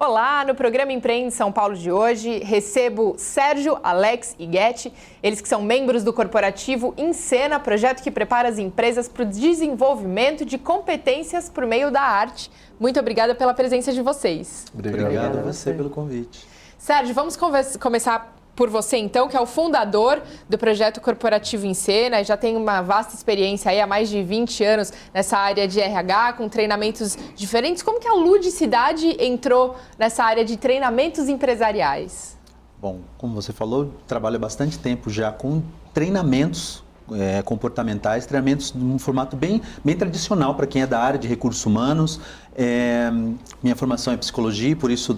Olá, no programa Empreende São Paulo de hoje, recebo Sérgio, Alex e Guetti, eles que são membros do corporativo Encena, projeto que prepara as empresas para o desenvolvimento de competências por meio da arte. Muito obrigada pela presença de vocês. Obrigado a você pelo convite. Sérgio, vamos começar por você então, que é o fundador do projeto corporativo Encena, já tem uma vasta experiência aí há mais de 20 anos nessa área de RH, com treinamentos diferentes. Como que a Ludicidade entrou nessa área de treinamentos empresariais? Bom, como você falou, trabalho há bastante tempo já com treinamentos comportamentais, treinamentos num formato bem tradicional para quem é da área de recursos humanos. Minha formação é psicologia, por isso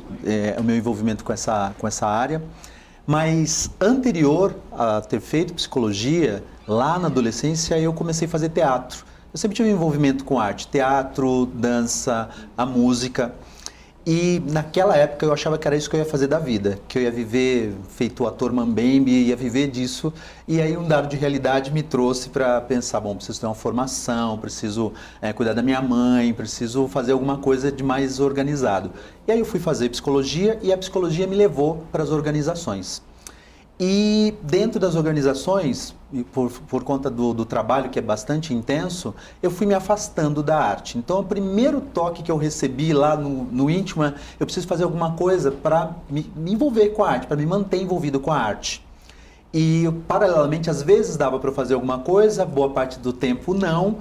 o meu envolvimento com essa área. Mas anterior a ter feito psicologia, lá na adolescência eu comecei a fazer teatro. Eu sempre tive envolvimento com arte, teatro, dança, a música. E naquela época eu achava que era isso que eu ia fazer da vida, que eu ia viver feito ator mambembe, ia viver disso. E aí um dado de realidade me trouxe para pensar, bom, preciso ter uma formação, preciso cuidar da minha mãe, preciso fazer alguma coisa de mais organizado. E aí eu fui fazer psicologia e a psicologia me levou para as organizações. E dentro das organizações, por conta do trabalho que é bastante intenso, eu fui me afastando da arte. Então, o primeiro toque que eu recebi lá no íntimo é: eu preciso fazer alguma coisa para me envolver com a arte, para me manter envolvido com a arte. E, paralelamente, às vezes dava para eu fazer alguma coisa, boa parte do tempo não.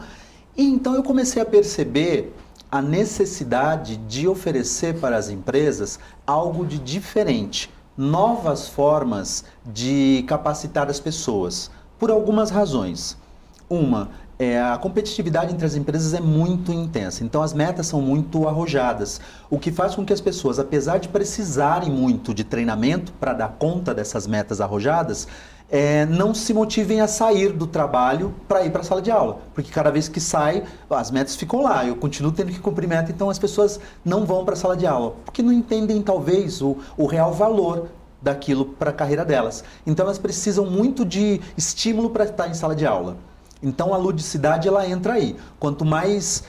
E então eu comecei a perceber a necessidade de oferecer para as empresas algo de diferente. Novas formas de capacitar as pessoas, por algumas razões. Uma, a competitividade entre as empresas é muito intensa, então as metas são muito arrojadas, o que faz com que as pessoas, apesar de precisarem muito de treinamento para dar conta dessas metas arrojadas, não se motivem a sair do trabalho para ir para a sala de aula, porque cada vez que sai, as metas ficam lá, eu continuo tendo que cumprir meta, então as pessoas não vão para a sala de aula, porque não entendem talvez o real valor daquilo para a carreira delas. Então elas precisam muito de estímulo para estar em sala de aula. Então a ludicidade ela entra aí. Quanto mais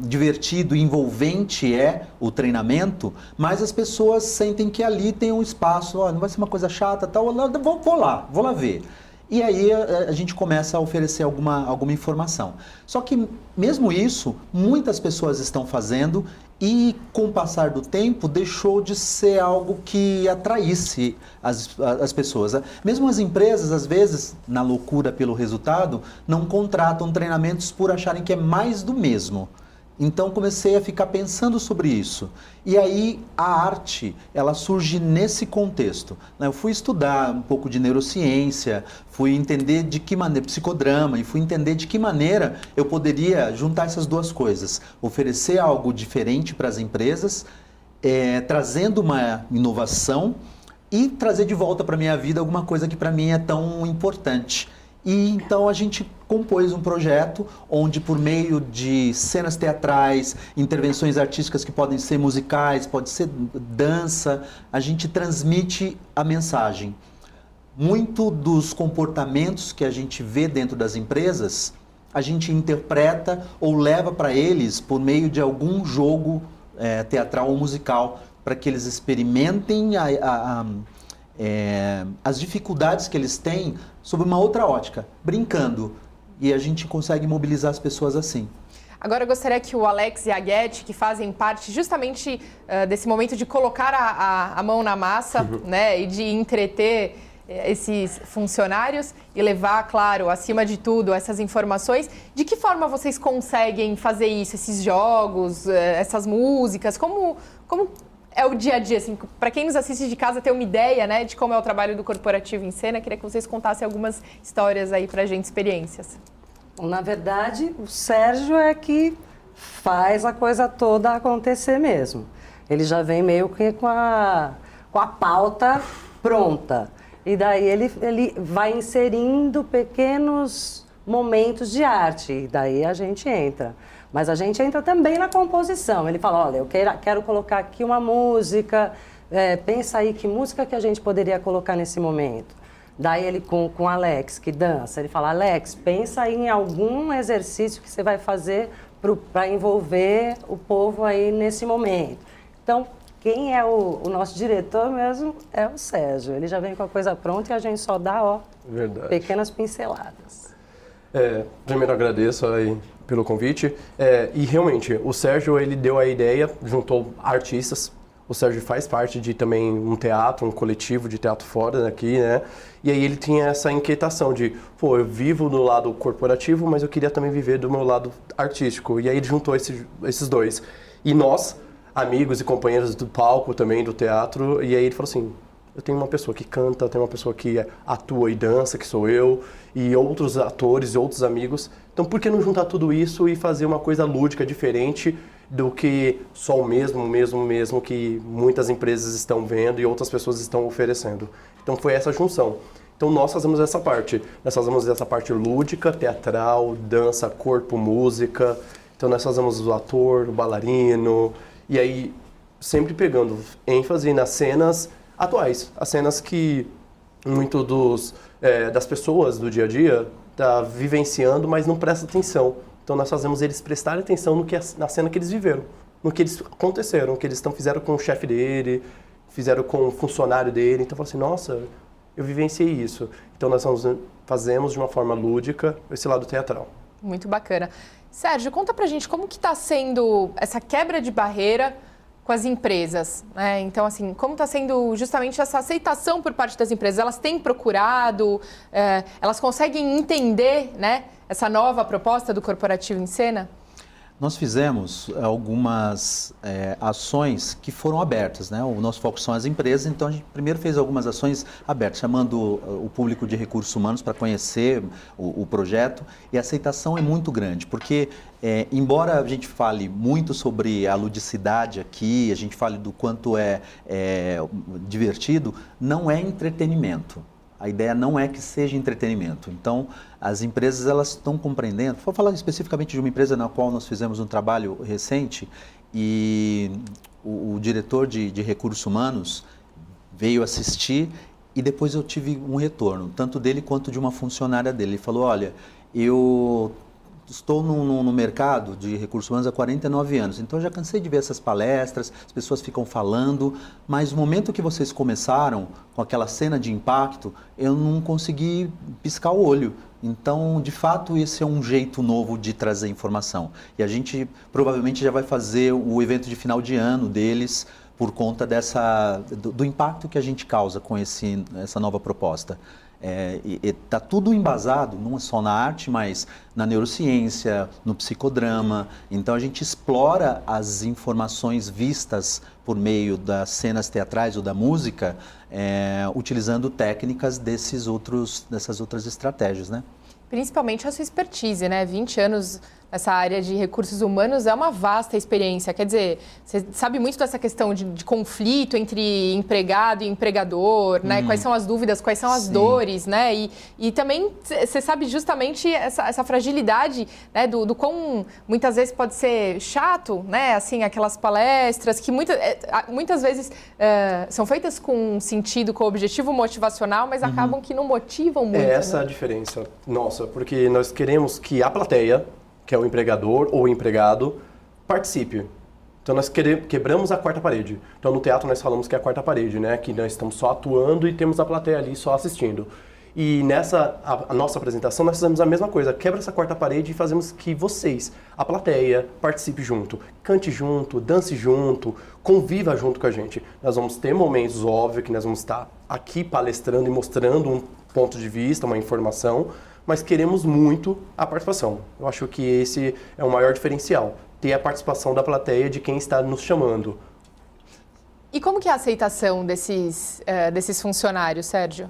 divertido e envolvente é o treinamento, mais as pessoas sentem que ali tem um espaço, não vai ser uma coisa chata, tal, vou lá ver. E aí a gente começa a oferecer alguma informação. Só que mesmo isso, muitas pessoas estão fazendo e com o passar do tempo deixou de ser algo que atraísse as pessoas. Mesmo as empresas, às vezes, na loucura pelo resultado, não contratam treinamentos por acharem que é mais do mesmo. Então comecei a ficar pensando sobre isso. E aí a arte, ela surge nesse contexto. Eu fui estudar um pouco de neurociência, fui entender de que maneira, psicodrama, e fui entender de que maneira eu poderia juntar essas duas coisas. Oferecer algo diferente para as empresas, trazendo uma inovação e trazer de volta para a minha vida alguma coisa que para mim é tão importante. E então a gente compôs um projeto onde, por meio de cenas teatrais, intervenções artísticas que podem ser musicais, pode ser dança, a gente transmite a mensagem. Muito dos comportamentos que a gente vê dentro das empresas, a gente interpreta ou leva para eles por meio de algum jogo teatral ou musical, para que eles experimentem as dificuldades que eles têm sob uma outra ótica, brincando. E a gente consegue mobilizar as pessoas assim. Agora eu gostaria que o Alex e a Guetti, que fazem parte justamente desse momento de colocar a mão na massa, né, e de entreter esses funcionários e levar, claro, acima de tudo, essas informações. De que forma vocês conseguem fazer isso, esses jogos, essas músicas? Como é o dia a dia, assim, para quem nos assiste de casa ter uma ideia, né, de como é o trabalho do Corporativo Encena, queria que vocês contassem algumas histórias aí pra gente, experiências. Na verdade, o Sérgio é que faz a coisa toda acontecer mesmo. Ele já vem meio que com a pauta pronta. E daí ele vai inserindo pequenos momentos de arte, e daí a gente entra. Mas a gente entra também na composição. Ele fala, olha, eu quero colocar aqui uma música, pensa aí que música que a gente poderia colocar nesse momento. Daí ele com o Alex, que dança, ele fala, Alex, pensa aí em algum exercício que você vai fazer para envolver o povo aí nesse momento. Então, quem é o nosso diretor mesmo é o Sérgio. Ele já vem com a coisa pronta e a gente só dá, Verdade. pequenas pinceladas. Primeiro agradeço aí pelo convite. E realmente, o Sérgio, ele deu a ideia, juntou artistas. O Sérgio faz parte de também um teatro, um coletivo de teatro fora daqui, né? E aí ele tinha essa inquietação de, pô, eu vivo do lado corporativo, mas eu queria também viver do meu lado artístico. E aí ele juntou esses dois. E nós, amigos e companheiros do palco também, do teatro, e aí ele falou assim, eu tenho uma pessoa que canta, tenho uma pessoa que atua e dança, que sou eu, e outros atores e outros amigos. Então por que não juntar tudo isso e fazer uma coisa lúdica, diferente do que só o mesmo que muitas empresas estão vendo e outras pessoas estão oferecendo. Então foi essa junção. Então nós fazemos essa parte. Nós fazemos essa parte lúdica, teatral, dança, corpo, música. Então nós fazemos o ator, o bailarino, e aí sempre pegando ênfase nas cenas atuais, as cenas que muito das pessoas do dia a dia tá vivenciando, mas não presta atenção. Então nós fazemos eles prestarem atenção na cena que eles viveram, no que eles aconteceram, o que eles fizeram com o chefe dele, fizeram com o funcionário dele. Então eu falo assim, nossa, eu vivenciei isso. Então nós fazemos de uma forma lúdica esse lado teatral. Muito bacana. Sérgio, conta pra gente como que está sendo essa quebra de barreira com as empresas, né? Então, assim, como está sendo justamente essa aceitação por parte das empresas? Elas têm procurado, elas conseguem entender, né, essa nova proposta do Corporativo em Cena? Nós fizemos algumas ações que foram abertas, né? O nosso foco são as empresas, então a gente primeiro fez algumas ações abertas, chamando o público de recursos humanos para conhecer o projeto, e a aceitação é muito grande, porque embora a gente fale muito sobre a ludicidade aqui, a gente fale do quanto é divertido, não é entretenimento. A ideia não é que seja entretenimento. Então, as empresas elas estão compreendendo. Vou falar especificamente de uma empresa na qual nós fizemos um trabalho recente e o diretor de recursos humanos veio assistir e depois eu tive um retorno, tanto dele quanto de uma funcionária dele. Ele falou, olha, eu estou no mercado de recursos humanos há 49 anos, então eu já cansei de ver essas palestras, as pessoas ficam falando, mas no momento que vocês começaram com aquela cena de impacto, eu não consegui piscar o olho. Então, de fato, esse é um jeito novo de trazer informação. E a gente provavelmente já vai fazer o evento de final de ano deles por conta do impacto que a gente causa com essa nova proposta. Está tudo embasado, não só na arte, mas na neurociência, no psicodrama. Então a gente explora as informações vistas por meio das cenas teatrais ou da música, utilizando técnicas dessas outras estratégias, né? Principalmente a sua expertise, né? 20 anos nessa área de recursos humanos é uma vasta experiência. Quer dizer, você sabe muito dessa questão de conflito entre empregado e empregador, né? Quais são as dúvidas, quais são as dores, né? E também você sabe justamente essa fragilidade, né? Do quão muitas vezes pode ser chato, né? Assim, aquelas palestras que muitas vezes são feitas com sentido, com objetivo motivacional, mas acabam que não motivam muito. Essa é né? a diferença nossa, porque nós queremos que a plateia, que é o empregador ou o empregado, participe. Então nós quebramos a quarta parede. Então no teatro nós falamos que é a quarta parede, né? Que nós estamos só atuando e temos a plateia ali só assistindo. E a nossa apresentação nós fizemos a mesma coisa. Quebra essa quarta parede e fazemos que vocês, a plateia, participe junto. Cante junto, dance junto, conviva junto com a gente. Nós vamos ter momentos, óbvio, que nós vamos estar aqui palestrando e mostrando um ponto de vista, uma informação, mas queremos muito a participação. Eu acho que esse é o maior diferencial, ter a participação da plateia de quem está nos chamando. E como que é a aceitação desses funcionários, Sérgio?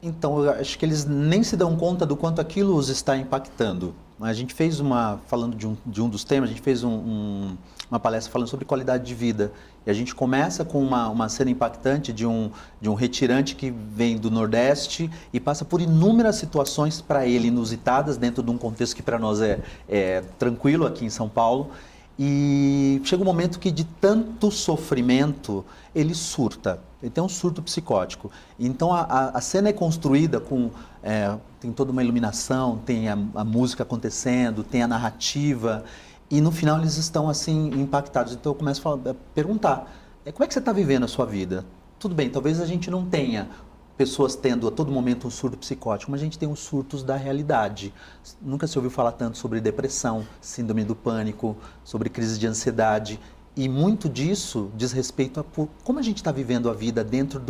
Então, eu acho que eles nem se dão conta do quanto aquilo os está impactando. A gente fez falando de um dos temas, a gente fez uma palestra falando sobre qualidade de vida. E a gente começa com uma cena impactante de um retirante que vem do Nordeste e passa por inúmeras situações para ele inusitadas dentro de um contexto que para nós é tranquilo aqui em São Paulo. E chega um momento que de tanto sofrimento ele surta, ele tem um surto psicótico. Então a cena é construída tem toda uma iluminação, tem a música acontecendo, tem a narrativa e no final eles estão assim impactados. Então eu começo a perguntar, como é que você está vivendo a sua vida? Tudo bem, talvez a gente não tenha pessoas tendo a todo momento um surto psicótico, mas a gente tem os surtos da realidade. Nunca se ouviu falar tanto sobre depressão, síndrome do pânico, sobre crise de ansiedade. E muito disso diz respeito a como a gente está vivendo a vida dentro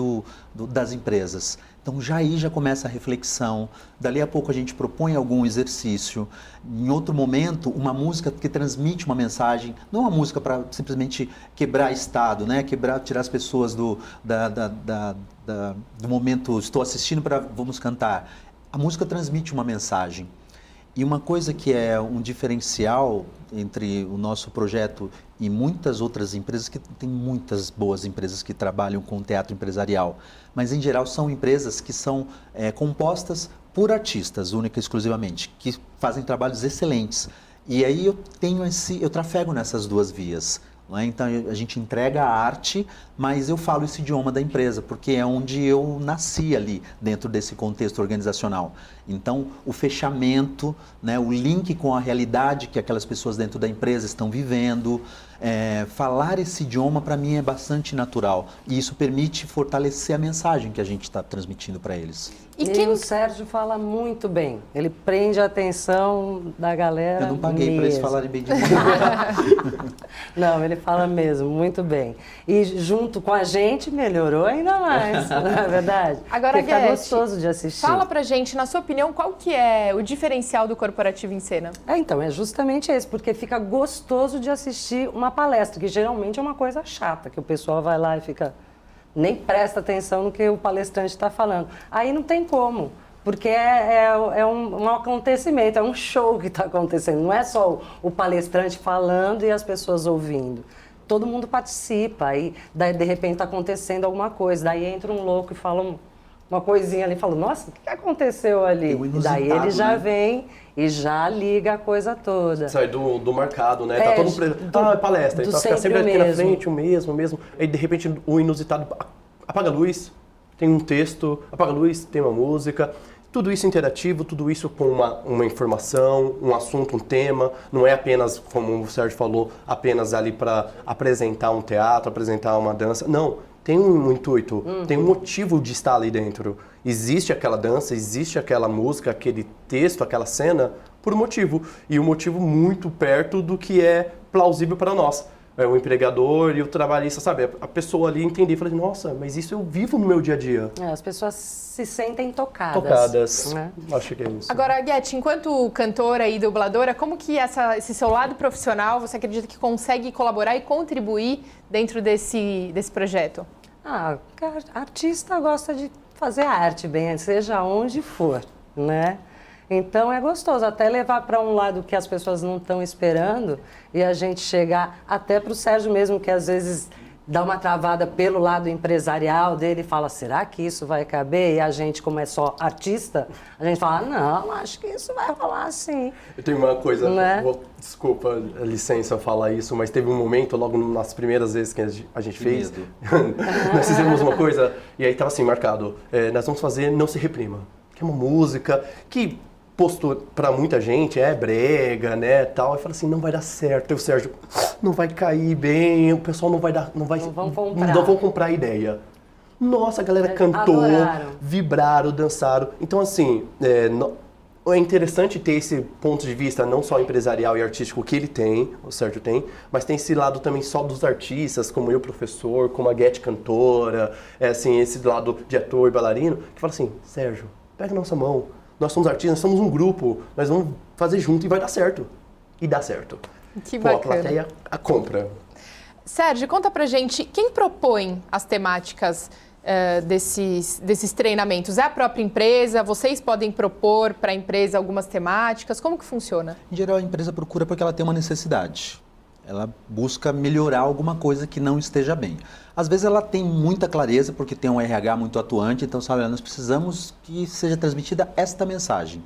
das empresas. Então já aí já começa a reflexão, dali a pouco a gente propõe algum exercício, em outro momento uma música que transmite uma mensagem, não uma música para simplesmente quebrar estado, né? Tirar as pessoas do momento estou assistindo para vamos cantar. A música transmite uma mensagem. E uma coisa que é um diferencial entre o nosso projeto e muitas outras empresas, que tem muitas boas empresas que trabalham com teatro empresarial, mas em geral são empresas que são compostas por artistas, única e exclusivamente, que fazem trabalhos excelentes. E aí eu trafego nessas duas vias. Então a gente entrega a arte, mas eu falo esse idioma da empresa, porque é onde eu nasci ali, dentro desse contexto organizacional. Então o fechamento, né, o link com a realidade que aquelas pessoas dentro da empresa estão vivendo, falar esse idioma para mim é bastante natural. E isso permite fortalecer a mensagem que a gente está transmitindo para eles. E o Sérgio fala muito bem, ele prende a atenção da galera. Eu não paguei para eles falarem bem de mim. Não, ele fala mesmo, muito bem. E junto com a gente melhorou ainda mais, não é verdade? Agora, fica Guedes, gostoso de assistir. Fala pra gente, na sua opinião, qual que é o diferencial do Corporativo em Cena? Então, é justamente esse, porque fica gostoso de assistir uma palestra, que geralmente é uma coisa chata, que o pessoal vai lá e fica... nem presta atenção no que o palestrante está falando. Aí não tem como, porque é um acontecimento, é um show que está acontecendo. Não é só o palestrante falando e as pessoas ouvindo. Todo mundo participa, aí daí, de repente está acontecendo alguma coisa, daí entra um louco e fala uma coisinha ali, fala, nossa, o que aconteceu ali? E daí ele já vem e já liga a coisa toda. Sai do marcado, né? Tá todo mundo... palestra, então fica sempre aqui na frente, o mesmo. Aí, de repente, o inusitado apaga a luz, tem um texto, apaga a luz, tem uma música. Tudo isso interativo, tudo isso com uma informação, um assunto, um tema. Não é apenas, como o Sérgio falou, apenas ali para apresentar um teatro, apresentar uma dança. Não, tem um intuito, tem um motivo de estar ali dentro. Existe aquela dança, existe aquela música, aquele texto, aquela cena, por um motivo. E um motivo muito perto do que é plausível para nós. O empregador e o trabalhista, sabe? A pessoa ali entender e falar, nossa, mas isso eu vivo no meu dia a dia. As pessoas se sentem tocadas. Tocadas, né? Acho que é isso. Agora, Guete, enquanto cantora e dubladora, como que esse seu lado profissional, você acredita que consegue colaborar e contribuir dentro desse projeto? Artista gosta de fazer arte bem, seja onde for, né? Então é gostoso até levar para um lado que as pessoas não estão esperando e a gente chegar até para o Sérgio mesmo, que às vezes dá uma travada pelo lado empresarial dele e fala, será que isso vai caber? E a gente, como é só artista, a gente fala, não, acho que isso vai rolar assim. Eu tenho uma coisa, né? Desculpa, licença falar isso, mas teve um momento, logo nas primeiras vezes que a gente fez, nós fizemos uma coisa e aí estava assim, marcado, nós vamos fazer Não Se Reprima, que é uma música que... postou para muita gente, brega, né, tal, e fala assim, não vai dar certo, e o Sérgio, não vai cair bem, o pessoal não vão comprar a ideia. Nossa, a galera cantou, vibraram, dançaram. Então, assim, é interessante ter esse ponto de vista, não só empresarial e artístico que ele tem, o Sérgio tem, mas tem esse lado também só dos artistas, como eu, professor, como a Guete, cantora, assim, esse lado de ator e bailarino, que fala assim, Sérgio, pega a nossa mão. Nós somos artistas, nós somos um grupo, nós vamos fazer junto e vai dar certo. E dá certo. Que bacana. A plateia a compra. Sérgio, conta pra gente, quem propõe as temáticas desses treinamentos? É a própria empresa? Vocês podem propor para a empresa algumas temáticas? Como que funciona? Em geral, a empresa procura porque ela tem uma necessidade. Ela busca melhorar alguma coisa que não esteja bem. Às vezes ela tem muita clareza porque tem um RH muito atuante, então sabe, nós precisamos que seja transmitida esta mensagem.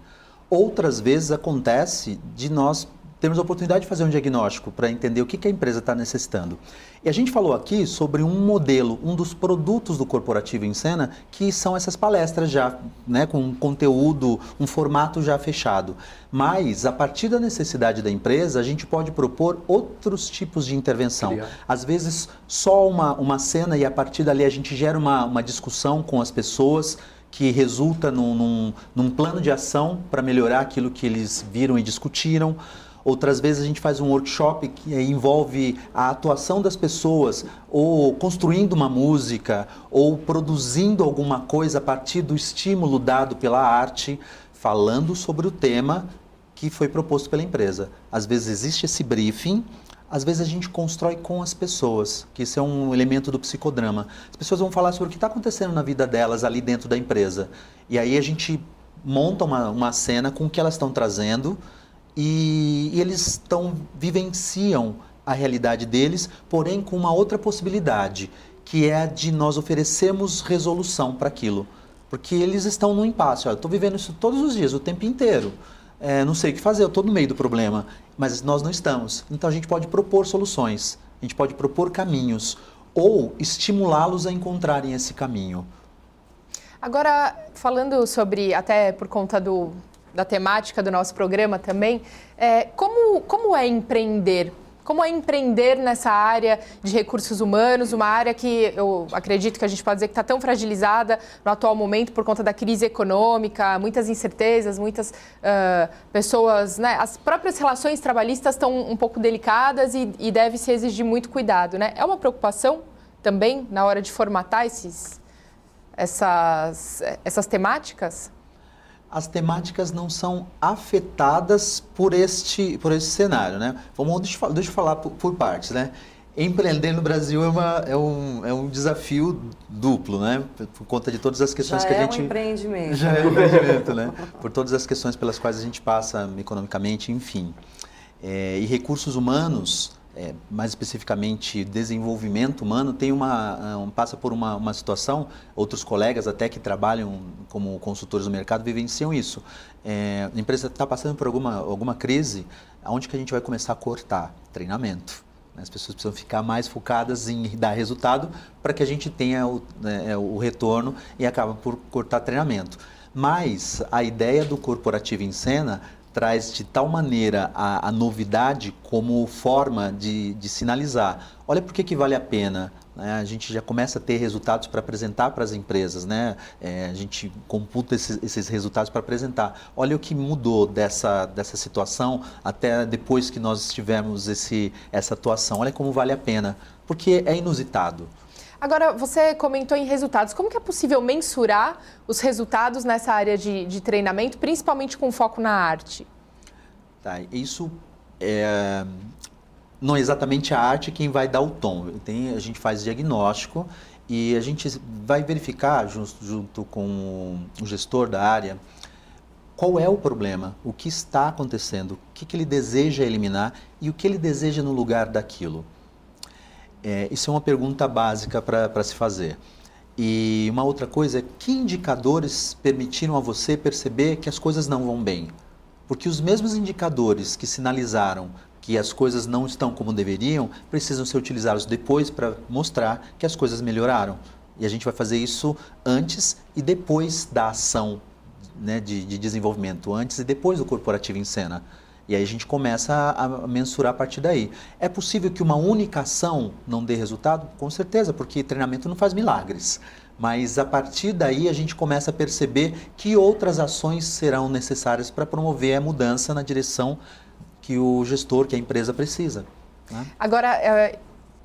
Outras vezes acontece de nós temos a oportunidade de fazer um diagnóstico para entender o que a empresa está necessitando. E a gente falou aqui sobre um modelo, um dos produtos do Corporativo em Cena, que são essas palestras já, né, com um conteúdo, um formato já fechado. Mas, a partir da necessidade da empresa, a gente pode propor outros tipos de intervenção. Às vezes, só uma cena e a partir dali a gente gera uma discussão com as pessoas que resulta num plano de ação para melhorar aquilo que eles viram e discutiram. Outras vezes a gente faz um workshop que envolve a atuação das pessoas, ou construindo uma música, ou produzindo alguma coisa a partir do estímulo dado pela arte, falando sobre o tema que foi proposto pela empresa. Às vezes existe esse briefing, às vezes a gente constrói com as pessoas, que isso é um elemento do psicodrama. As pessoas vão falar sobre o que está acontecendo na vida delas ali dentro da empresa. E aí a gente monta uma cena com o que elas estão trazendo, e eles vivenciam a realidade deles, porém com uma outra possibilidade, que é a de nós oferecermos resolução para aquilo. Porque eles estão num impasse. Eu estou vivendo isso todos os dias, o tempo inteiro. Não sei o que fazer, eu estou no meio do problema, mas nós não estamos. Então a gente pode propor soluções, a gente pode propor caminhos, ou estimulá-los a encontrarem esse caminho. Agora, falando sobre, até por conta da temática do nosso programa também, como é empreender? Como é empreender nessa área de recursos humanos, uma área que eu acredito que a gente pode dizer que está tão fragilizada no atual momento por conta da crise econômica, muitas incertezas, muitas pessoas, né? As próprias relações trabalhistas estão um pouco delicadas e deve-se exigir muito cuidado, né? É uma preocupação também na hora de formatar essas temáticas? As temáticas não são afetadas por este cenário, né? Deixa eu falar por partes, né? Empreender no Brasil é um desafio duplo, né? Por conta de todas as questões que a gente... Já é um empreendimento. Já é um empreendimento, né? Por todas as questões pelas quais a gente passa economicamente, enfim. E recursos humanos, mais especificamente desenvolvimento humano, passa por uma situação, outros colegas até que trabalham como consultores do mercado vivenciam isso. A empresa está passando por alguma crise, onde que a gente vai começar a cortar? Treinamento. As pessoas precisam ficar mais focadas em dar resultado para que a gente tenha o retorno e acaba por cortar treinamento. Mas a ideia do Corporativo em Cena traz de tal maneira a novidade como forma de sinalizar. Olha por que vale a pena, né? A gente já começa a ter resultados para apresentar para as empresas, né? A gente computa esses resultados para apresentar. Olha o que mudou dessa situação até depois que nós tivemos essa atuação. Olha como vale a pena, porque é inusitado. Agora, você comentou em resultados. Como que é possível mensurar os resultados nessa área de treinamento, principalmente com foco na arte? Tá, isso não é exatamente a arte quem vai dar o tom. A gente faz diagnóstico e a gente vai verificar, junto com o gestor da área, qual é o problema, o que está acontecendo, o que ele deseja eliminar e o que ele deseja no lugar daquilo. Isso é uma pergunta básica para se fazer. E uma outra coisa é que indicadores permitiram a você perceber que as coisas não vão bem? Porque os mesmos indicadores que sinalizaram que as coisas não estão como deveriam, precisam ser utilizados depois para mostrar que as coisas melhoraram. E a gente vai fazer isso antes e depois da ação, né, de desenvolvimento, antes e depois do Corporativo em Cena. E aí a gente começa a mensurar a partir daí. É possível que uma única ação não dê resultado? Com certeza, porque treinamento não faz milagres. Mas a partir daí a gente começa a perceber que outras ações serão necessárias para promover a mudança na direção que o gestor, que a empresa precisa, né? Agora,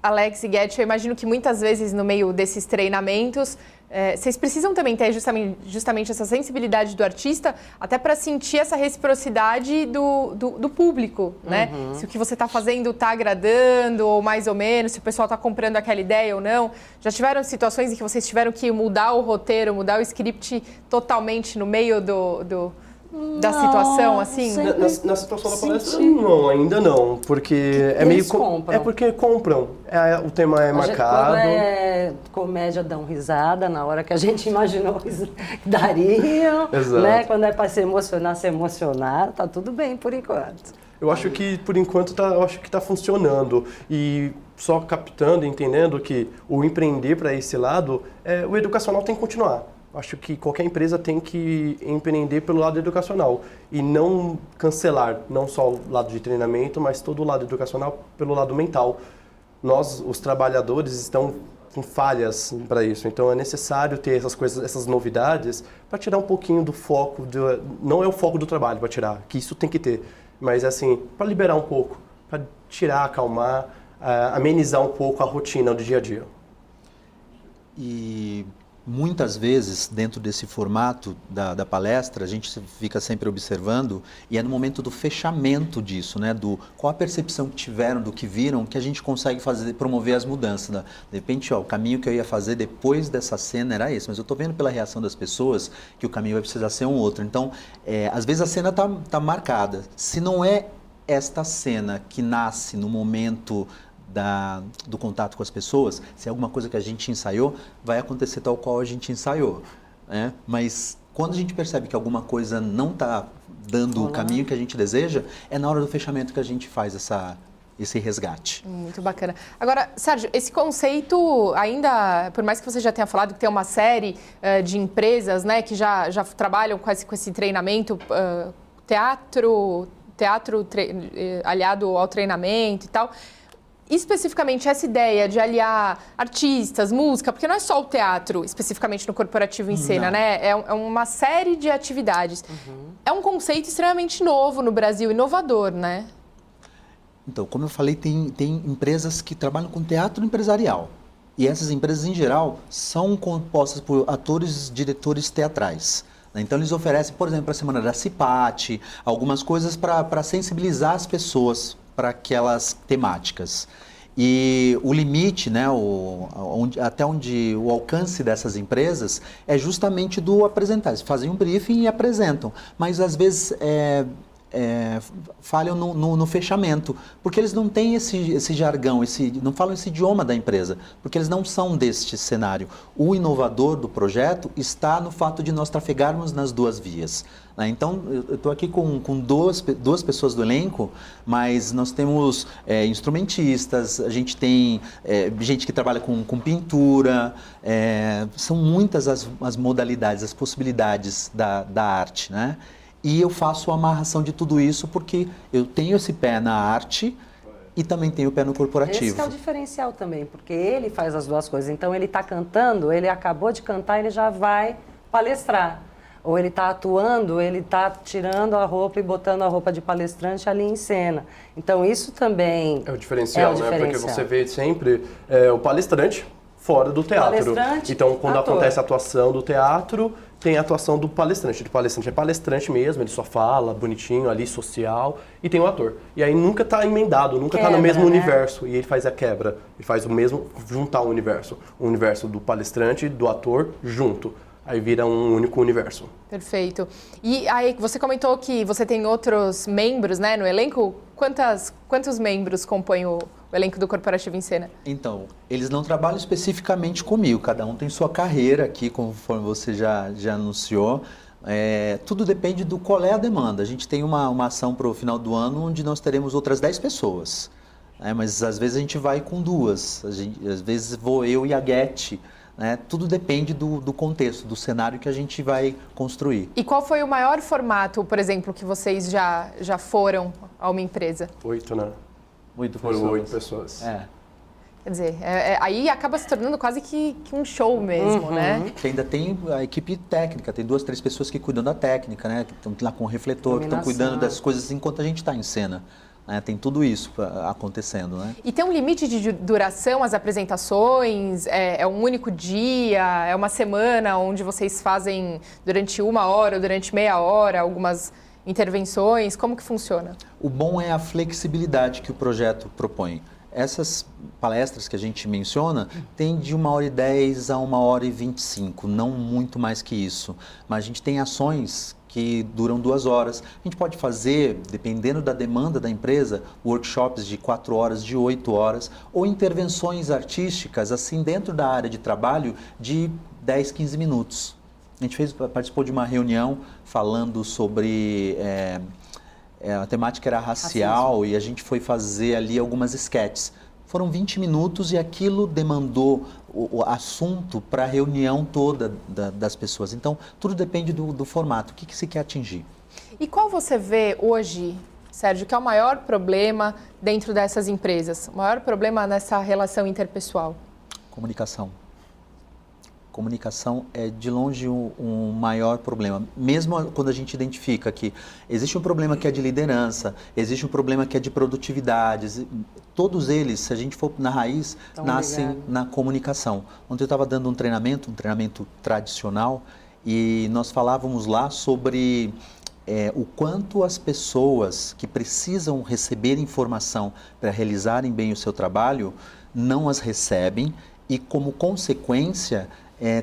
Alex e Guedes, eu imagino que muitas vezes no meio desses treinamentos, vocês precisam também ter justamente essa sensibilidade do artista, até para sentir essa reciprocidade do público, né? Se o que você está fazendo está agradando, ou mais ou menos, se o pessoal está comprando aquela ideia ou não. Já tiveram situações em que vocês tiveram que mudar o roteiro, mudar o script totalmente no meio da situação, assim? Na situação da palestra, não, ainda não, porque é meio... compram. É porque compram, o tema é marcado. Quando é comédia, dão risada na hora que a gente imaginou que dariam, Exato. né? Quando é para se emocionar, tá tudo bem por enquanto. Eu acho que, por enquanto, eu acho que está funcionando. E só captando, entendendo que o empreender para esse lado, o educacional tem que continuar. Acho que qualquer empresa tem que empreender pelo lado educacional e não cancelar, não só o lado de treinamento, mas todo o lado educacional pelo lado mental. Nós, os trabalhadores, estão com falhas para isso, então é necessário ter essas coisas, essas novidades para tirar um pouquinho do foco, não é o foco do trabalho para tirar, que isso tem que ter, mas assim, para liberar um pouco, para tirar, acalmar, amenizar um pouco a rotina do dia a dia. E muitas vezes, dentro desse formato da palestra, a gente fica sempre observando e é no momento do fechamento disso, né? Qual a percepção que tiveram, do que viram, que a gente consegue promover as mudanças. Né? De repente, o caminho que eu ia fazer depois dessa cena era esse, mas eu estou vendo pela reação das pessoas que o caminho vai precisar ser um outro. Então, às vezes a cena tá marcada. Se não é esta cena que nasce no momento do contato com as pessoas, se é alguma coisa que a gente ensaiou, vai acontecer tal qual a gente ensaiou, né? Mas quando a gente percebe que alguma coisa não está dando o caminho que a gente deseja, é na hora do fechamento que a gente faz esse resgate. Muito bacana. Agora, Sérgio, esse conceito ainda, por mais que você já tenha falado que tem uma série de empresas, né, que já trabalham com esse treinamento, teatro aliado ao treinamento e tal. Especificamente essa ideia de aliar artistas, música, porque não é só o teatro, especificamente no Corporativo em Cena, né? É uma série de atividades. É um conceito extremamente novo no Brasil, inovador, né? Então, como eu falei, tem empresas que trabalham com teatro empresarial. E essas empresas, em geral, são compostas por atores, diretores teatrais. Então, eles oferecem, por exemplo, a Semana da Cipate, algumas coisas para sensibilizar as pessoas para aquelas temáticas. E o limite, né, até onde o alcance dessas empresas é justamente do apresentar. Eles fazem um briefing e apresentam, mas às vezes falham no fechamento, porque eles não têm esse jargão, não falam esse idioma da empresa, porque eles não são deste cenário. O inovador do projeto está no fato de nós trafegarmos nas duas vias. Então, eu estou aqui com duas pessoas do elenco, mas nós temos instrumentistas, a gente tem gente que trabalha com pintura, são muitas as modalidades, as possibilidades da arte, né? E eu faço a amarração de tudo isso porque eu tenho esse pé na arte e também tenho o pé no corporativo. Esse que é o diferencial também, porque ele faz as duas coisas. Então, ele está cantando, ele acabou de cantar, ele já vai palestrar. Ou ele está atuando, ele está tirando a roupa e botando a roupa de palestrante ali em cena. Então, isso também é o diferencial, né? Porque você vê sempre o palestrante fora do teatro. Então, quando acontece a atuação do teatro, tem a atuação do palestrante. O palestrante é palestrante mesmo, ele só fala bonitinho ali, social, e tem o ator. E aí nunca está emendado, nunca está no mesmo universo. E ele faz a quebra, ele faz o mesmo, juntar o universo do palestrante e do ator junto. Aí vira um único universo. Perfeito. E aí, você comentou que você tem outros membros, né, no elenco. Quantos membros compõem o elenco do Corporativo em Cena? Então, eles não trabalham especificamente comigo. Cada um tem sua carreira aqui, conforme você já anunciou. Tudo depende do qual é a demanda. A gente tem uma ação para o final do ano onde nós teremos outras 10 pessoas. Mas às vezes a gente vai com duas. Às vezes vou eu e a Guete. Tudo depende do contexto, do cenário que a gente vai construir. E qual foi o maior formato, por exemplo, que vocês já foram a uma empresa? 8, né? 8 pessoas. Foram 8 pessoas. Quer dizer, aí acaba se tornando quase que um show mesmo, né? Que ainda tem a equipe técnica, tem 2, 3 pessoas que cuidam da técnica, né? Que estão lá com o refletor, que estão cuidando dessas coisas enquanto a gente está em cena. Tem tudo isso acontecendo, né? E tem um limite de duração as apresentações? É um único dia? É uma semana onde vocês fazem durante 1 hora ou durante meia hora algumas intervenções? Como que funciona? O bom é a flexibilidade que o projeto propõe. Essas palestras que a gente menciona tem de 1h10 a 1h25, não muito mais que isso. Mas a gente tem ações que duram 2 horas. A gente pode fazer, dependendo da demanda da empresa, workshops de 4 horas, de 8 horas, ou intervenções artísticas, assim, dentro da área de trabalho, de 10, 15 minutos. A gente participou de uma reunião falando sobre a temática era racial e a gente foi fazer ali algumas esquetes. Foram 20 minutos e aquilo demandou o assunto para a reunião toda das pessoas. Então, tudo depende do formato, o que se quer atingir. E qual você vê hoje, Sérgio, que é o maior problema dentro dessas empresas? O maior problema nessa relação interpessoal? Comunicação. Comunicação é de longe um maior problema. Mesmo quando a gente identifica que existe um problema que é de liderança, existe um problema que é de produtividade, todos eles, se a gente for na raiz, nascem na comunicação. Ontem eu estava dando um treinamento tradicional, e nós falávamos lá sobre o quanto as pessoas que precisam receber informação para realizarem bem o seu trabalho, não as recebem e, como consequência,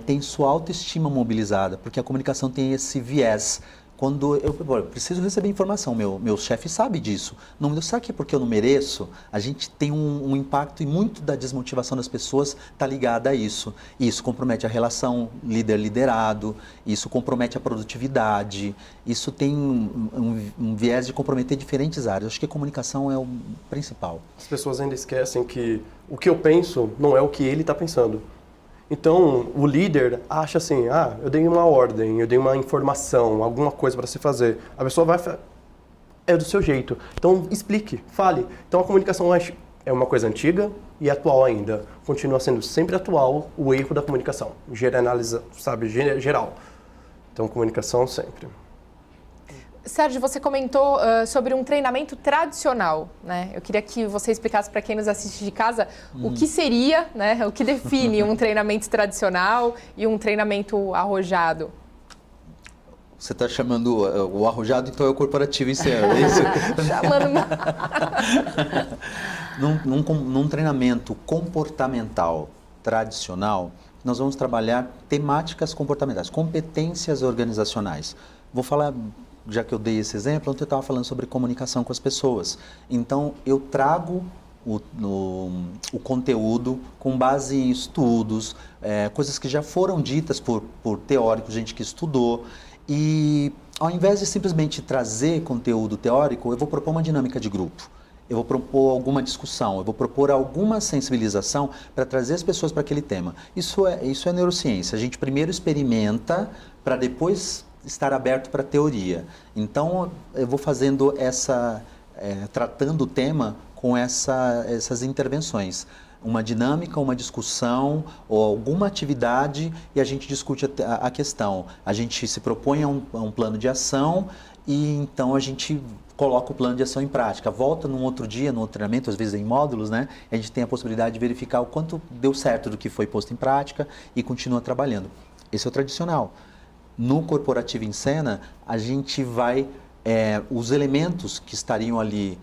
tem sua autoestima mobilizada, porque a comunicação tem esse viés. Quando eu preciso receber informação, meu chefe sabe disso. Não, será que é porque eu não mereço? A gente tem um impacto e muito da desmotivação das pessoas está ligada a isso. Isso compromete a relação líder-liderado, isso compromete a produtividade, isso tem um viés de comprometer diferentes áreas. Acho que a comunicação é o principal. As pessoas ainda esquecem que o que eu penso não é o que ele está pensando. Então, o líder acha assim, eu dei uma ordem, eu dei uma informação, alguma coisa para se fazer. A pessoa vai falar, é do seu jeito. Então, explique, fale. Então, a comunicação é uma coisa antiga e atual ainda. Continua sendo sempre atual o erro da comunicação. Geral. Então, comunicação sempre. Sérgio, você comentou sobre um treinamento tradicional, né? Eu queria que você explicasse para quem nos assiste de casa o que seria, né? O que define um treinamento tradicional e um treinamento arrojado. Você está chamando o arrojado, então é o corporativo, isso é isso? Chamando... Num treinamento comportamental tradicional, nós vamos trabalhar temáticas comportamentais, competências organizacionais. Vou falar... Já que eu dei esse exemplo, ontem eu estava falando sobre comunicação com as pessoas. Então, eu trago o conteúdo com base em estudos, coisas que já foram ditas por teóricos, gente que estudou. E, ao invés de simplesmente trazer conteúdo teórico, eu vou propor uma dinâmica de grupo. Eu vou propor alguma discussão, eu vou propor alguma sensibilização para trazer as pessoas para aquele tema. Isso é neurociência. A gente primeiro experimenta para depois estar aberto para a teoria. Então, eu vou fazendo tratando o tema com essas intervenções. Uma dinâmica, uma discussão ou alguma atividade e a gente discute a questão. A gente se propõe a um plano de ação e então a gente coloca o plano de ação em prática. Volta num outro dia, no outro treinamento, às vezes em módulos, né? A gente tem a possibilidade de verificar o quanto deu certo do que foi posto em prática e continua trabalhando. Esse é o tradicional. No Corporativo em Cena, a gente vai, os elementos que estariam ali,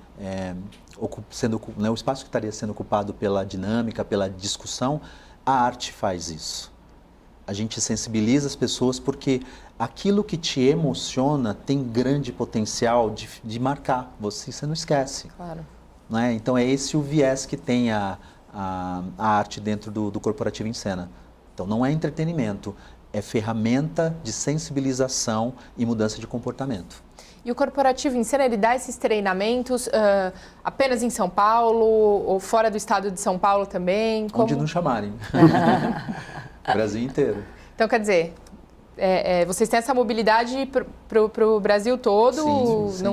o espaço que estaria sendo ocupado pela dinâmica, pela discussão, a arte faz isso. A gente sensibiliza as pessoas porque aquilo que te emociona tem grande potencial de marcar, você não esquece. Claro. Né? Então é esse o viés que tem a arte dentro do Corporativo em Cena. Então não é entretenimento, é ferramenta de sensibilização e mudança de comportamento. E o Corporativo em Cena, ele dá esses treinamentos apenas em São Paulo ou fora do estado de São Paulo também? Onde não chamarem. Brasil inteiro. Então, quer dizer, vocês têm essa mobilidade para o Brasil todo, sim.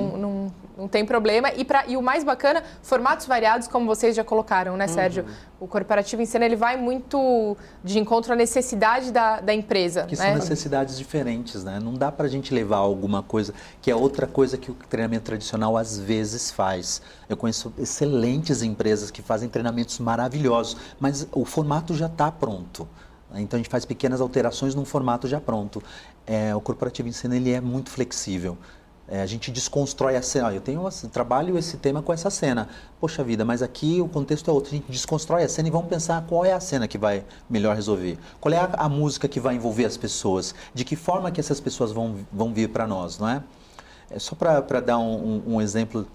Não tem problema. E o mais bacana, formatos variados, como vocês já colocaram, né, Sérgio? O Corporativo em Cena, ele vai muito de encontro à necessidade da empresa. Que né? são necessidades diferentes, né? Não dá para a gente levar alguma coisa que é outra coisa que o treinamento tradicional às vezes faz. Eu conheço excelentes empresas que fazem treinamentos maravilhosos, mas o formato já está pronto. Então, a gente faz pequenas alterações num formato já pronto. O Corporativo em Cena, ele é muito flexível. A gente desconstrói a cena. Eu trabalho esse tema com essa cena. Poxa vida, mas aqui o contexto é outro. A gente desconstrói a cena e vamos pensar qual é a cena que vai melhor resolver. Qual é a música que vai envolver as pessoas. De que forma que essas pessoas vão vir para nós, não é? Só para dar um exemplo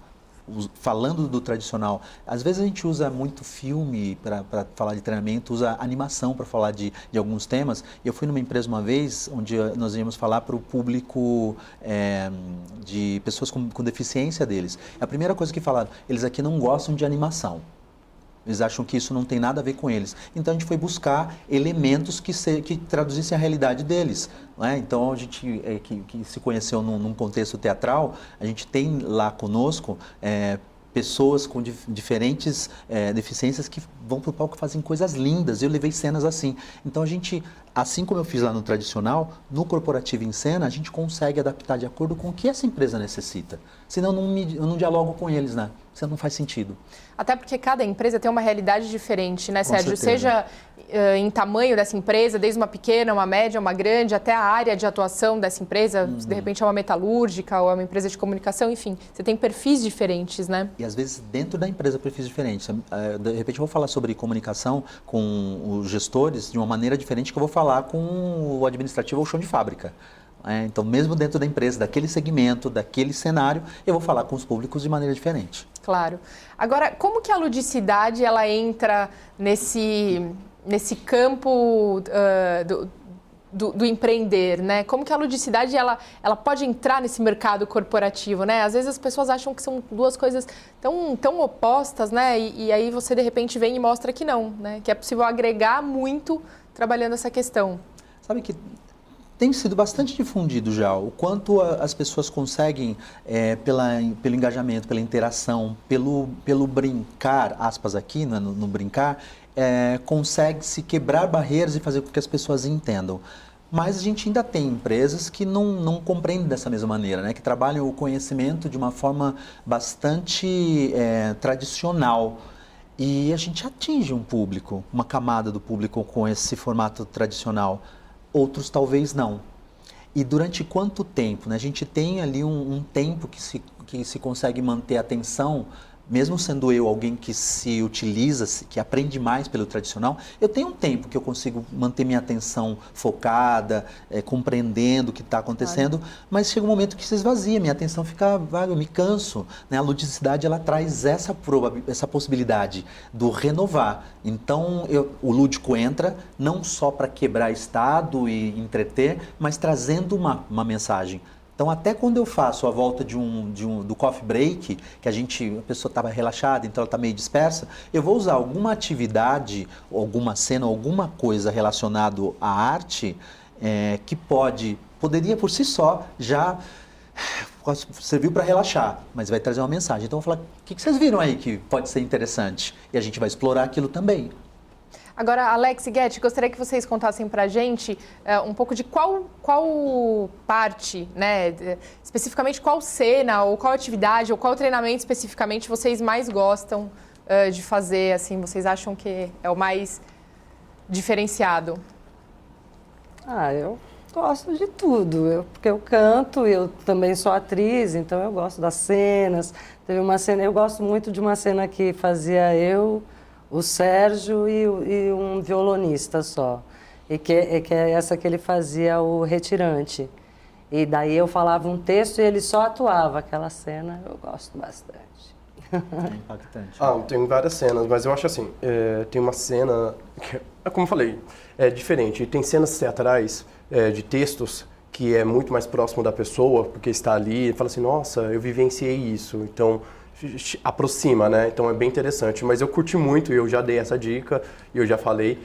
falando do tradicional, às vezes a gente usa muito filme para falar de treinamento, usa animação para falar de alguns temas. Eu fui numa empresa uma vez onde nós íamos falar para o público de pessoas com deficiência deles. A primeira coisa que falaram, eles aqui não gostam de animação. Eles acham que isso não tem nada a ver com eles. Então a gente foi buscar elementos que traduzissem a realidade deles. Né? Então a gente que se conheceu num contexto teatral, a gente tem lá conosco pessoas com diferentes deficiências que vão para o palco e fazem coisas lindas. Eu levei cenas assim. Então a gente, assim como eu fiz lá no tradicional, no corporativo em cena, a gente consegue adaptar de acordo com o que essa empresa necessita. Senão eu não dialogo com eles, né? Senão não faz sentido. Até porque cada empresa tem uma realidade diferente, né, Sérgio? certeza. Seja em tamanho dessa empresa, desde uma pequena, uma média, uma grande, até a área de atuação dessa empresa, de repente é uma metalúrgica ou é uma empresa de comunicação, enfim, você tem perfis diferentes, né? E às vezes dentro da empresa perfis diferentes. De repente eu vou falar sobre comunicação com os gestores de uma maneira diferente que eu vou falar com o administrativo ou chão de fábrica. Então, mesmo dentro da empresa, daquele segmento, daquele cenário, eu vou falar com os públicos de maneira diferente. Claro. Agora, como que a ludicidade ela entra nesse campo do empreender, né? Como que a ludicidade ela pode entrar nesse mercado corporativo, né? Às vezes as pessoas acham que são duas coisas tão opostas, né? E aí você de repente vem e mostra que não, né? Que é possível agregar muito trabalhando essa questão. Sabe que tem sido bastante difundido já o quanto as pessoas conseguem, pelo engajamento, pela interação, pelo brincar, aspas aqui, né, no brincar, consegue se quebrar barreiras e fazer com que as pessoas entendam. Mas a gente ainda tem empresas que não compreendem dessa mesma maneira, né, que trabalham o conhecimento de uma forma bastante tradicional. E a gente atinge um público, uma camada do público com esse formato tradicional. Outros talvez não. E durante quanto tempo? Né? A gente tem ali um tempo que se consegue manter a atenção, mesmo sendo eu alguém que se utiliza, que aprende mais pelo tradicional, eu tenho um tempo que eu consigo manter minha atenção focada, compreendendo o que está acontecendo, mas chega um momento que se esvazia, minha atenção fica vaga, eu me canso. Né? A ludicidade ela traz essa possibilidade do renovar. Então, o lúdico entra não só para quebrar estado e entreter, mas trazendo uma mensagem. Então, até quando eu faço a volta do coffee break, que a pessoa estava relaxada, então ela está meio dispersa, eu vou usar alguma atividade, alguma cena, alguma coisa relacionada à arte que poderia por si só já serviu para relaxar, mas vai trazer uma mensagem. Então, eu vou falar, o que vocês viram aí que pode ser interessante? E a gente vai explorar aquilo também. Agora, Alex e Guetti, gostaria que vocês contassem para a gente um pouco de qual parte, né, especificamente qual cena, ou qual atividade, ou qual treinamento especificamente vocês mais gostam de fazer, assim, vocês acham que é o mais diferenciado? Eu gosto de tudo, porque eu canto, eu também sou atriz, então eu gosto das cenas. Teve uma cena, eu gosto muito de uma cena que fazia eu, o Sérgio e um violonista só. E que é essa que ele fazia o retirante. E daí eu falava um texto e ele só atuava. Aquela cena eu gosto bastante. É impactante. Tem várias cenas, mas eu acho assim, tem uma cena, que, como eu falei, é diferente. Tem cenas teatrais, de textos, que é muito mais próximo da pessoa, porque está ali e fala assim, nossa, eu vivenciei isso. Então, aproxima, né? Então é bem interessante. Mas eu curti muito, e eu já dei essa dica, e eu já falei,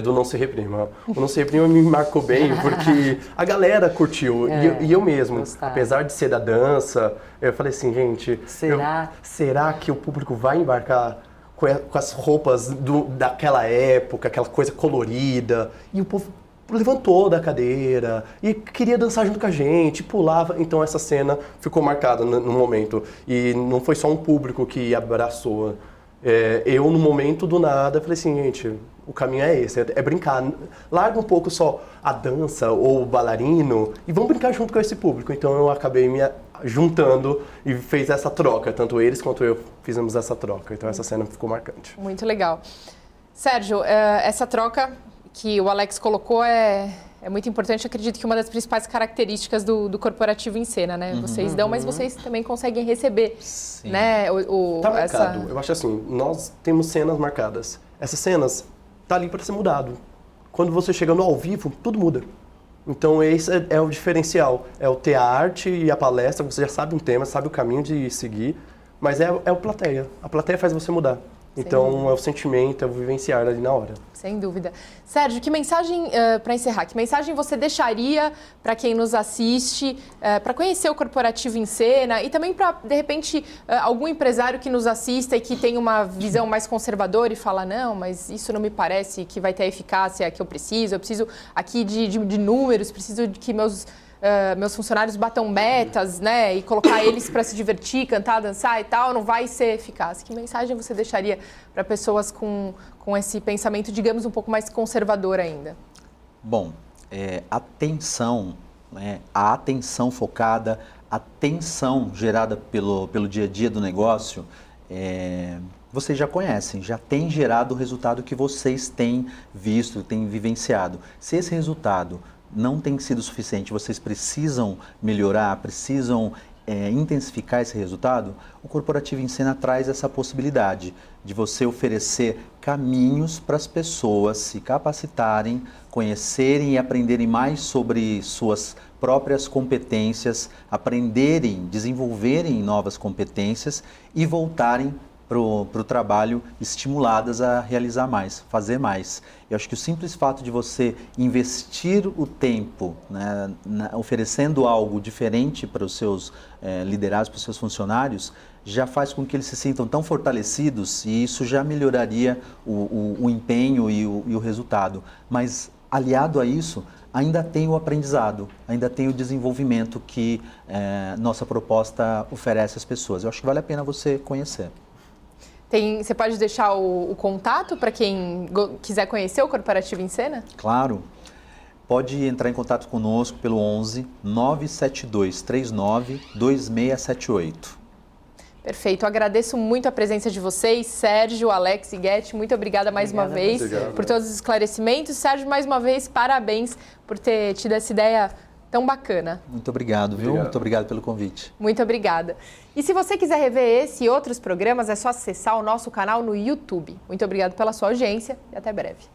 do Não Se Reprima. O Não Se Reprima me marcou bem, porque a galera curtiu, e eu mesmo, apesar de ser da dança, eu falei assim, gente, será que o público vai embarcar com as roupas daquela época, aquela coisa colorida? E o povo levantou da cadeira e queria dançar junto com a gente, pulava. Então essa cena ficou marcada no momento. E não foi só um público que abraçou. Eu, no momento do nada, falei assim, gente, o caminho é esse, é brincar. Larga um pouco só a dança ou o bailarino e vamos brincar junto com esse público. Então eu acabei me juntando e fez essa troca. Tanto eles quanto eu fizemos essa troca. Então essa cena ficou marcante. Muito legal. Sérgio, essa troca que o Alex colocou é muito importante. Eu acredito que uma das principais características do corporativo em cena, né? Vocês dão, mas vocês também conseguem receber, Sim. né? Tá marcado. Eu acho assim, nós temos cenas marcadas. Essas cenas tá ali para ser mudado. Quando você chega no ao vivo, tudo muda. Então esse é o diferencial. É o ter a arte e a palestra, você já sabe um tema, sabe o caminho de seguir, mas é o plateia. A plateia faz você mudar. Então é o sentimento, é o vivenciar ali na hora. Sem dúvida. Sérgio, que mensagem, para encerrar, que mensagem você deixaria para quem nos assiste, para conhecer o Corporativo em Cena e também para, de repente, algum empresário que nos assista e que tem uma visão mais conservadora e fala, não, mas isso não me parece que vai ter a eficácia que eu preciso aqui de números, preciso de que meus funcionários batam metas, né, e colocar eles para se divertir, cantar, dançar e tal, não vai ser eficaz. Que mensagem você deixaria para pessoas com esse pensamento, digamos, um pouco mais conservador ainda? Bom, atenção, né, a atenção focada, a tensão gerada pelo dia a dia do negócio, vocês já conhecem, já tem gerado o resultado que vocês têm visto, têm vivenciado. Se esse resultado não tem sido suficiente, vocês precisam melhorar, precisam intensificar esse resultado, o Corporativo em Cena traz essa possibilidade de você oferecer caminhos para as pessoas se capacitarem, conhecerem e aprenderem mais sobre suas próprias competências, aprenderem, desenvolverem novas competências e voltarem para o trabalho estimuladas a realizar mais, fazer mais. Eu acho que o simples fato de você investir o tempo, né, oferecendo algo diferente para os seus liderados, para os seus funcionários, já faz com que eles se sintam tão fortalecidos e isso já melhoraria o empenho e o resultado. Mas aliado a isso, ainda tem o aprendizado, ainda tem o desenvolvimento que nossa proposta oferece às pessoas. Eu acho que vale a pena você conhecer. Você pode deixar o contato para quem quiser conhecer o Corporativo em Cena? Claro. Pode entrar em contato conosco pelo 11 972 39 2678. Perfeito. Eu agradeço muito a presença de vocês, Sérgio, Alex e Guete. Muito obrigada mais uma vez por todos os esclarecimentos. Sérgio, mais uma vez, parabéns por ter tido essa ideia tão bacana. Muito obrigado, viu? Muito obrigado pelo convite. Muito obrigada. E se você quiser rever esse e outros programas, é só acessar o nosso canal no YouTube. Muito obrigado pela sua audiência e até breve.